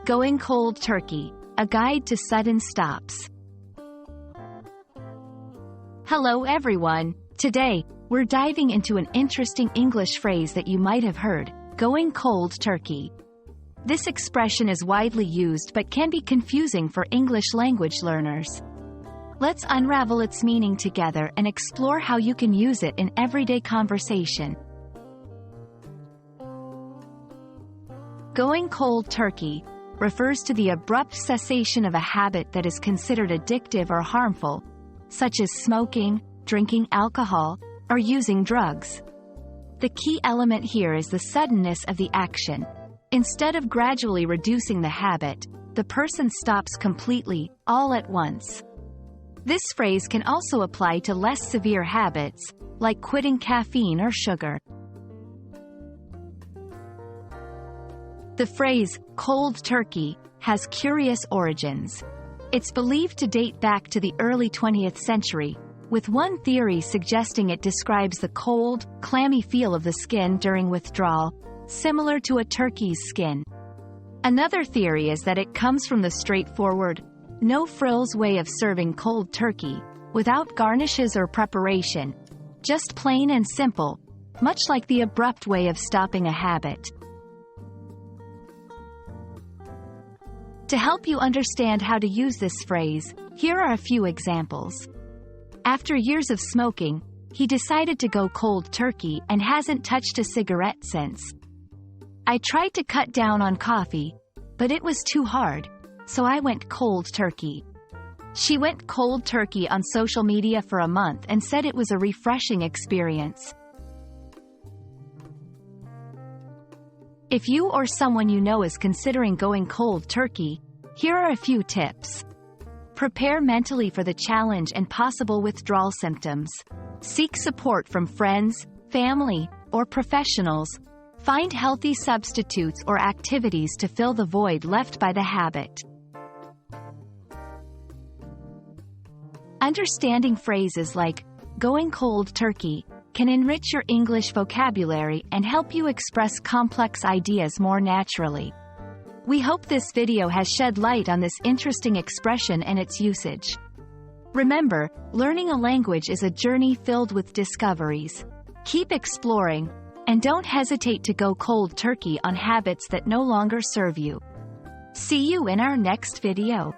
Going cold turkey, a guide to sudden stops. Hello everyone. Today, we're diving into an interesting English phrase that you might have heard, going cold turkey. This expression is widely used but can be confusing for English language learners. Let's unravel its meaning together and explore how you can use it in everyday conversation. Going cold turkey refers to the abrupt cessation of a habit that is considered addictive or harmful, such as smoking, drinking alcohol, or using drugs. The key element here is the suddenness of the action. Instead of gradually reducing the habit, the person stops completely, all at once. This phrase can also apply to less severe habits, like quitting caffeine or sugar. The phrase, cold turkey, has curious origins. It's believed to date back to the early 20th century, with one theory suggesting it describes the cold, clammy feel of the skin during withdrawal, similar to a turkey's skin. Another theory is that it comes from the straightforward, no-frills way of serving cold turkey, without garnishes or preparation, just plain and simple, much like the abrupt way of stopping a habit. To help you understand how to use this phrase, here are a few examples. After years of smoking, he decided to go cold turkey and hasn't touched a cigarette since. I tried to cut down on coffee, but it was too hard, so I went cold turkey. She went cold turkey on social media for a month and said it was a refreshing experience. If you or someone you know is considering going cold turkey, here are a few tips. Prepare mentally for the challenge and possible withdrawal symptoms. Seek support from friends, family, or professionals. Find healthy substitutes or activities to fill the void left by the habit. Understanding phrases like going cold turkey can enrich your English vocabulary and help you express complex ideas more naturally. We hope this video has shed light on this interesting expression and its usage. Remember, learning a language is a journey filled with discoveries. Keep exploring, and don't hesitate to go cold turkey on habits that no longer serve you. See you in our next video.